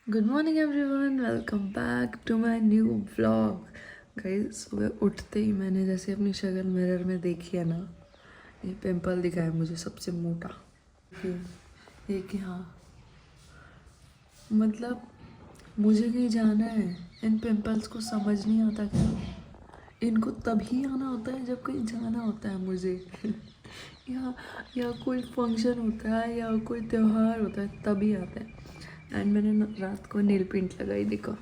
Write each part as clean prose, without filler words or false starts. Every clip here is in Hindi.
Good morning everyone, welcome back to my new vlog. Guys, सुबह उठते ही मैंने जैसे अपनी शक्ल मिरर में देखी है ना, ये पिंपल दिखा है मुझे सबसे मोटा। ये कि हाँ, मतलब मुझे कहीं जाना है, इन पिंपल्स को समझ नहीं आता क्या। इनको तभी आना होता है जब कहीं जाना होता है मुझे या कोई फंक्शन होता है या कोई त्योहार होता है तभी आता है। एंड मैंने रात को नेल पेंट लगाई, देखो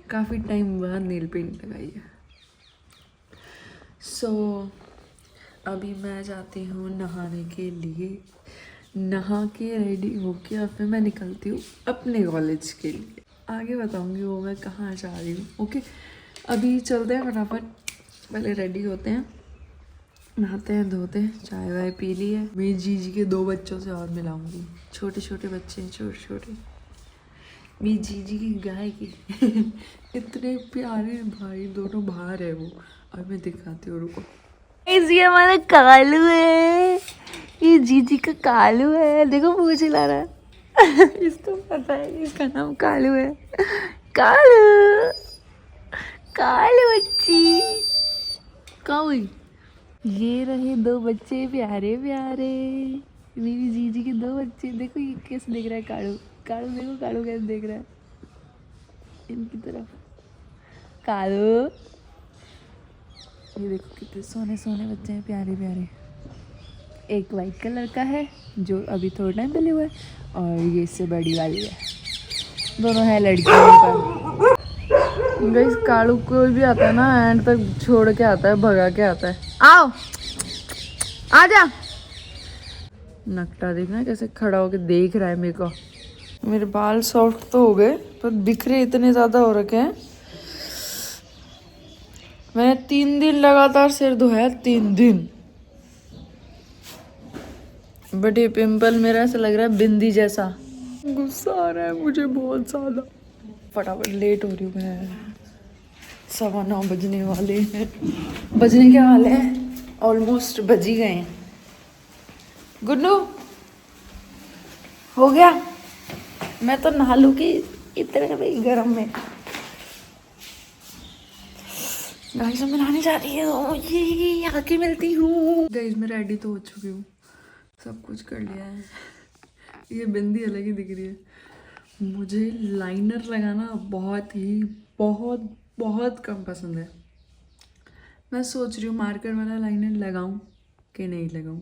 काफ़ी टाइम बाद नेल पेंट लगाई है। सो अभी मैं जाती हूँ नहाने के लिए। नहा के रेडी होके और फिर मैं निकलती हूँ अपने कॉलेज के लिए। आगे बताऊँगी वो मैं कहाँ जा रही हूँ। ओके, अभी चलते हैं फटाफट, पहले रेडी होते हैं, नहाते हैं, धोते हैं, चाय वाय पी ली है। मेरी जीजी के 2 बच्चों से और मिलाऊंगी, छोटे छोटे बच्चे हैं, छोटे छोटे, मेरी जीजी की गाय की इतने प्यारे भाई, दोनों बाहर है वो। और मैं दिखाती हूँ, रुको। ये हमारा कालू है, ये जीजी का कालू है, देखो मुझे चिल्ला रहा है इसको पता है इसका नाम कालू है। कालू, कालू बच्ची कहाँ हुई? ये रहे 2 बच्चे प्यारे प्यारे, मेरी जीजी के 2 बच्चे। देखो ये कैसे देख रहा है कालू, कालू देखो, कालू कैसे देख रहा है इनकी तरफ। कालू, ये देखो कितने सोने सोने बच्चे हैं, प्यारे प्यारे। एक वाइट कलर का है जो अभी थोड़ा टाइम पहले हुआ है, और ये इससे बड़ी वाली है, दोनों है लड़कियों का। गाइस, कालू कोई भी आता है ना एंड तक छोड़ के आता है, भगा के आता है। आओ आजा। नकटा देखना कैसे खड़ा होके देख रहा है मेरे को। मेरे बाल सॉफ्ट तो हो गए पर बिखरे इतने ज्यादा हो रखे हैं। मैंने 3 दिन लगातार सिर धोया, 3 दिन। बट ये पिंपल मेरा ऐसा लग रहा है बिंदी जैसा। गुस्सा आ रहा है मुझे बहुत ज्यादा। फटाफट लेट हो रही हूँ मैं, 9:15 बजने वाले हैं, बजने के वाले हैं, ऑलमोस्ट बज ही गए हैं। गुन्नू हो गया? मैं तो नहा लूँ कि इतने भाई गर्म में। गाइस, मैं नहाने जा रही हूँ, ये आके मिलती हूँ। गाइस, मैं रेडी तो हो चुकी हूँ, सब कुछ कर लिया है। ये बिंदी अलग ही दिख रही है। मुझे लाइनर लगाना बहुत बहुत कम पसंद है। मैं सोच रही हूँ मार्कर वाला लाइनर लगाऊं कि नहीं लगाऊं।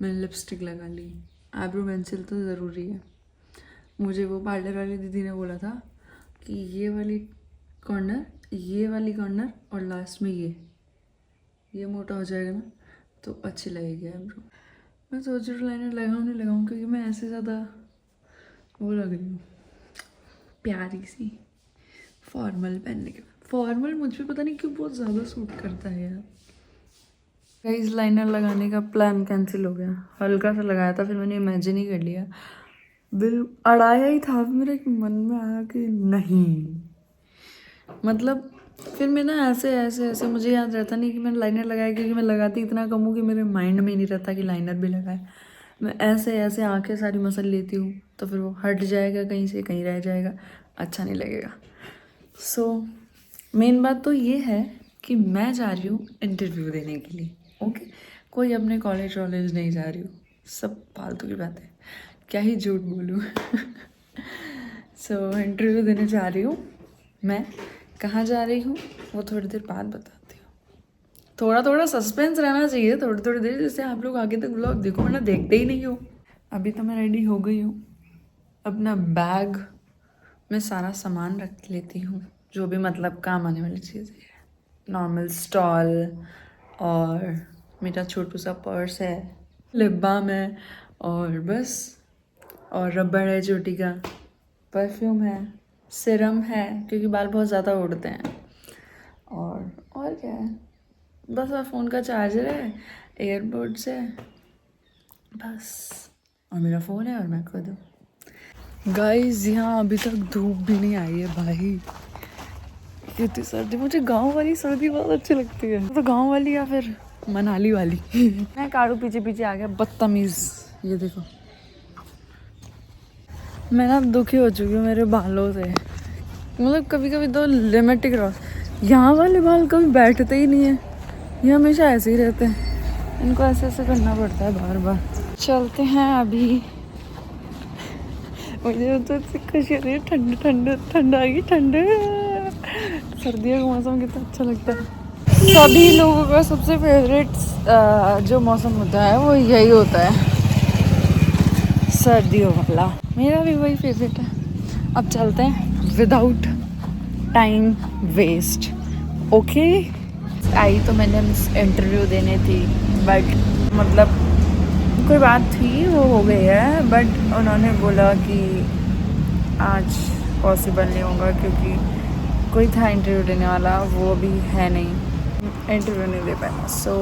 मैंने लिपस्टिक लगा ली, आईब्रो पेंसिल तो ज़रूरी है। मुझे वो पार्लर वाली दीदी ने बोला था कि ये वाली कॉर्नर और लास्ट में ये मोटा हो जाएगा ना तो अच्छी लगेगी आईब्रो। मैं सोच रही हूँ लाइनर लगाऊं नहीं लगाऊं, क्योंकि मैं ऐसे ज़्यादा वो लग रही हूँ प्यारी सी फॉर्मल पहनने के बाद। फॉर्मल मुझ पे पता नहीं क्यों बहुत ज़्यादा सूट करता है यार। गाइस, लाइनर लगाने का प्लान कैंसिल हो गया। हल्का सा लगाया था, फिर मैंने इमेजिन ही कर लिया, बिल अड़ाया ही था। मेरे मन में आया कि नहीं, मतलब फिर मैं ना ऐसे ऐसे ऐसे मुझे याद रहता नहीं कि मैंने लाइनर लगाया, क्योंकि मैं लगाती इतना कम हूँ कि मेरे माइंड में नहीं रहता कि लाइनर भी लगाए। मैं ऐसे ऐसे आंखें सारी मसल लेती हूँ तो फिर वो हट जाएगा, कहीं से कहीं रह जाएगा, अच्छा नहीं लगेगा। सो मेन बात तो ये है कि मैं जा रही हूँ इंटरव्यू देने के लिए। ओके, कोई अपने कॉलेज वॉलेज नहीं जा रही हूँ, सब फालतू की बात है, क्या ही झूठ बोलूँ सो इंटरव्यू देने जा रही हूँ मैं। कहाँ जा रही हूँ वो थोड़ी देर बाद बताती हूँ। थोड़ा थोड़ा सस्पेंस रहना चाहिए, थोड़ी थोड़ी देर, जिससे आप लोग आगे तक व्लॉग देखो, वरना देखते ही नहीं हो। अभी तो मैं रेडी हो गई हूँ, अपना बैग में सारा सामान रख लेती हूँ जो भी मतलब काम आने वाली चीज़ें है। नॉर्मल स्टॉल, और मेरा छोटू सा पर्स है, लिप बाम है, और बस, और रबड़ है चोटी का, परफ्यूम है, सिरम है क्योंकि बाल बहुत ज़्यादा उड़ते हैं, और क्या है, बस। और फ़ोन का चार्जर है, एयरपोर्ट्स है, बस, और मेरा फ़ोन है, और मैं खुद हूँ। गाइस, यहाँ अभी तक धूप भी नहीं आई है भाई, इतनी सर्दी। मुझे गांव वाली सर्दी बहुत अच्छी लगती है, तो गांव वाली या फिर मनाली वाली मैं काड़ू पीछे पीछे आ गया, बदतमीज। ये देखो, मैं ना दुखी हो चुकी हूँ मेरे बालों से। मतलब कभी कभी तो लिमिट ही क्रॉस। यहाँ वाले बाल कभी बैठते ही नहीं है, ये हमेशा ऐसे ही रहते हैं। इनको ऐसे ऐसे करना पड़ता है बार बार। चलते हैं अभी। मुझे तो इतनी खुशी हो रही है, ठंड ठंड ठंड आ गई, ठंड। सर्दियों का मौसम कितना अच्छा लगता है। सभी लोगों का सबसे फेवरेट जो मौसम होता है वो यही होता है, सर्दियों वाला। मेरा भी वही फेवरेट है। अब चलते हैं विदाउट टाइम वेस्ट। ओके। आई तो मैंने इंटरव्यू देने थी, बट मतलब कोई बात थी वो हो गई है, बट उन्होंने बोला कि आज पॉसिबल नहीं होगा क्योंकि कोई था इंटरव्यू देने वाला, वो भी है नहीं, इंटरव्यू नहीं दे पाया। सो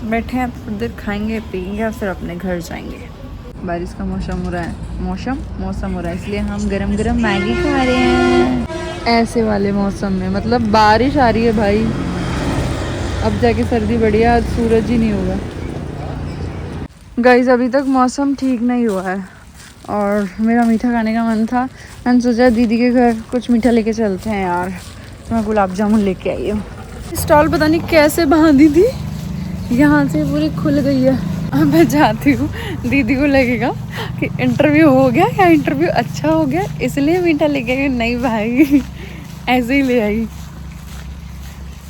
बैठे हैं, थोड़ी देर खाएंगे पियेंगे और फिर अपने घर जाएंगे। बारिश का मौसम हो रहा है, मौसम हो रहा है, इसलिए हम गरम गरम मैगी खा रहे हैं ऐसे वाले मौसम में। मतलब बारिश आ रही है भाई, अब जाके सर्दी बढ़िया, आज सूरज ही नहीं होगा। गाइस अभी तक मौसम ठीक नहीं हुआ है और मेरा मीठा खाने का मन था। मैंने सोचा दीदी के घर कुछ मीठा लेके चलते हैं यार, तो मैं गुलाब जामुन लेके आई हूँ। स्टॉल पता नहीं कैसे बांधी थी, यहाँ से पूरी खुल गई है। अब मैं जाती हूँ, दीदी को लगेगा कि इंटरव्यू हो गया या इंटरव्यू अच्छा हो गया इसलिए मीठा लेके आई। नहीं भाई, ऐसे ही ले आई।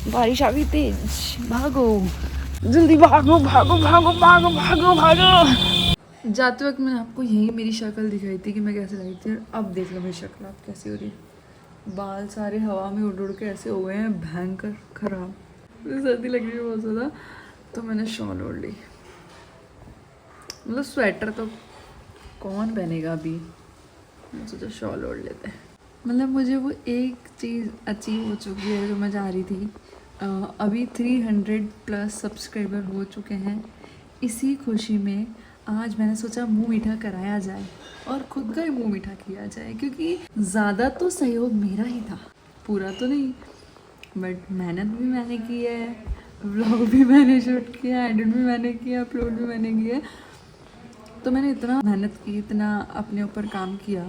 बारिश आ गई तेज, भागो जल्दी, भागो भागो भागो भागो भागो भागो। जाते वक्त मैंने आपको यही मेरी शक्ल दिखाई थी कि मैं कैसे लगी थी, और अब देख लो मेरी शक्ल आप कैसी हो रही है। बाल सारे हवा में उड़ उड़ के ऐसे हो गए हैं भयंकर खराब। मुझे सर्दी लग रही है बहुत ज़्यादा, तो मैंने शॉल ओढ़ ली। मतलब स्वेटर तो कौन पहनेगा अभी, मैं सोचा शॉल ओढ़ लेते हैं। मतलब मुझे वो एक चीज़ अचीव हो चुकी है जो मैं चाह रही थी। अभी 300 प्लस सब्सक्राइबर हो चुके हैं। इसी खुशी में आज मैंने सोचा मुंह मीठा कराया जाए और खुद का ही मुंह मीठा किया जाए, क्योंकि ज़्यादा तो सहयोग मेरा ही था, पूरा तो नहीं, बट मेहनत भी मैंने की है, व्लॉग भी मैंने शूट किया, एडिट भी मैंने किया, अपलोड भी मैंने किया। तो मैंने इतना मेहनत की, इतना अपने ऊपर काम किया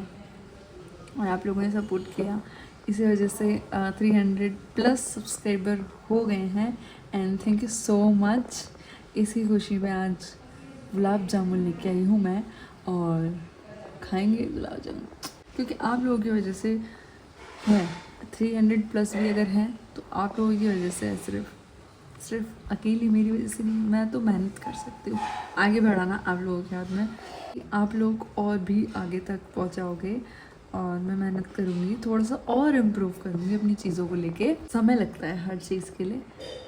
और आप लोगों ने सपोर्ट किया, इसी वजह से 300 प्लस सब्सक्राइबर हो गए हैं। And thank you so much. इसी खुशी में आज गुलाब जामुन लेके आई हूँ मैं, और खाएंगे गुलाब जामुन, क्योंकि आप लोगों की वजह से है। 300 प्लस भी अगर हैं तो आप लोगों की वजह से है, सिर्फ अकेली मेरी वजह से नहीं। मैं तो मेहनत कर सकती हूँ, आगे बढ़ाना आप लोगों के हाथ में। आप लोग और भी आगे तक पहुँचाओगे और मैं मेहनत करूँगी, थोड़ा सा और इम्प्रूव करूँगी अपनी चीज़ों को लेके। समय लगता है हर चीज़ के लिए,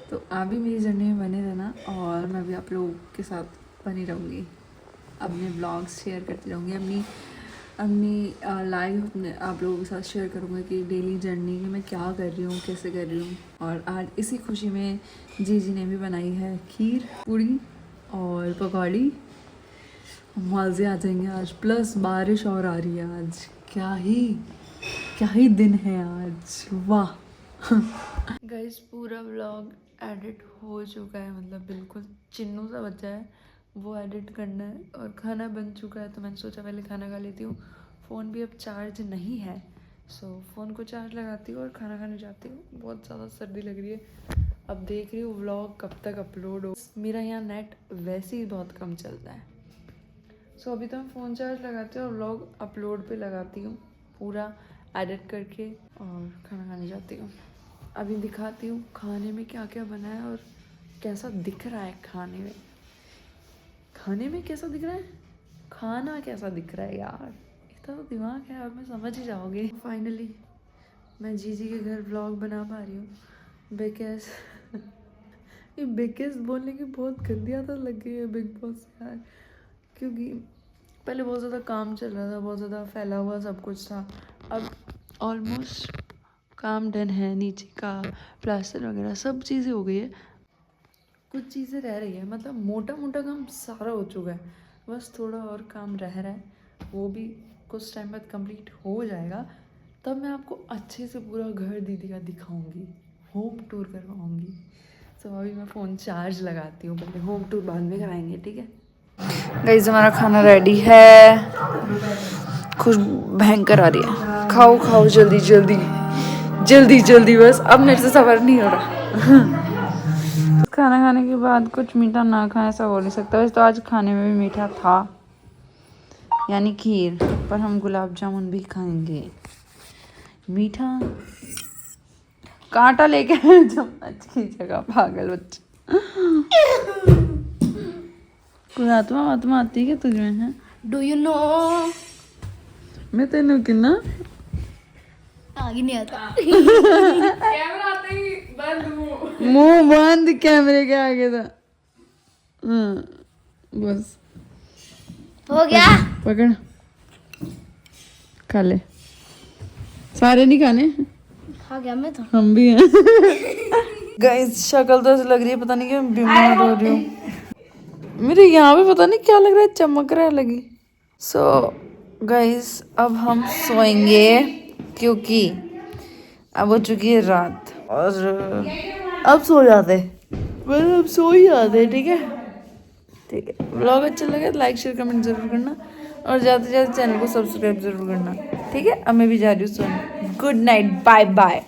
तो आप भी मेरी जर्नी में बने रहना और मैं भी आप लोगों के साथ बनी रहूँगी। अपने ब्लॉग्स शेयर करती रहूँगी, अपनी लाइफ आप लोगों के साथ शेयर करूँगी कि डेली जर्नी में मैं क्या कर रही हूँ, कैसे कर रही हूँ। और आज इसी खुशी में जीजी ने भी बनाई है खीर, पूड़ी और पकौड़ी। मज़े आ जाएंगे आज, प्लस बारिश और आ रही है आज। क्या ही दिन है आज, वाह। गाइस पूरा व्लॉग एडिट हो चुका है, मतलब बिल्कुल चिन्नू सा बचा है, वो एडिट करना है। और खाना बन चुका है, तो मैंने सोचा पहले खाना खा लेती हूँ। फ़ोन भी अब चार्ज नहीं है, सो फ़ोन को चार्ज लगाती हूँ और खाना खाने जाती हूँ। बहुत ज़्यादा सर्दी लग रही है। अब देख रही हूँ व्लॉग कब तक अपलोड हो। मेरा यहाँ नेट वैसे ही बहुत कम चलता है, सो अभी तो मैं फ़ोन चार्ज लगाती हूँ और व्लॉग अपलोड पे लगाती हूँ, पूरा एडिट करके, और खाना खाने जाती हूँ। अभी दिखाती हूँ खाने में क्या क्या बना है और कैसा दिख रहा है। खाने में कैसा दिख रहा है, खाना कैसा दिख रहा है यार, इतना तो दिमाग है, अब मैं समझ ही जाओगे। फाइनली मैं जीजी के घर व्लॉग बना पा रही हूँ, बिकॉज ये बिकॉज बोलने की बहुत गंदी आदत लग गई है बिग बॉस यार, क्योंकि पहले बहुत ज़्यादा काम चल रहा था, बहुत ज़्यादा फैला हुआ सब कुछ था। अब ऑलमोस्ट काम डन है, नीचे का प्लास्टर वगैरह सब चीज़ें हो गई है, कुछ चीज़ें रह रही है। मतलब मोटा मोटा काम सारा हो चुका है, बस थोड़ा और काम रह रहा है, वो भी कुछ टाइम बाद कंप्लीट हो जाएगा। तब मैं आपको अच्छे से पूरा घर दीदी का दिखाऊंगी, होम टूर करवाऊंगी। तो अभी मैं फ़ोन चार्ज लगाती हूँ, पहले होम टूर बाद में कराएंगे, ठीक है। गाइस हमारा खाना रेडी है, खुशबू भयंकर आ रही है। खाओ खाओ जल्दी जल्दी जल्दी जल्दी, बस अब मेरे से सबर नहीं हो रहा। खाना खाने के बाद कुछ मीठा ना खाएं ऐसा हो नहीं सकता। वैसे तो आज खाने में भी मीठा था, यानी खीर, पर हम गुलाब जामुन भी खाएंगे। मीठा कांटा लेके चम्मच की जगह, पागल बच्चा। कोई आत्मा आती है क्या तुझमें है? Do you know? मैं तेनू कितना आगे नहीं आता। कैमरा आते ही बंद मुंह बंद कैमरे के आगे था। हाँ बस हो गया। पकड़, खा ले। सारे नहीं खाने, खा गया मैं तो। हम भी हैं। गाइस शक्ल तो ऐसे लग रही है पता नहीं क्यों बीमार हो रही हूँ। मेरे यहाँ पे पता नहीं क्या लग रहा है, चमक रहा है लगी। सो गाइस अब हम सोएंगे क्योंकि अब हो चुकी है रात और अब सो जाते, मतलब अब सो ही जाते। ठीक है ठीक है। व्लॉग अच्छा लगे तो लाइक शेयर कमेंट जरूर करना और ज़्यादा से ज़्यादा चैनल को सब्सक्राइब जरूर करना। ठीक है अब मैं भी जा रही हूँ सोने। Good night, bye bye.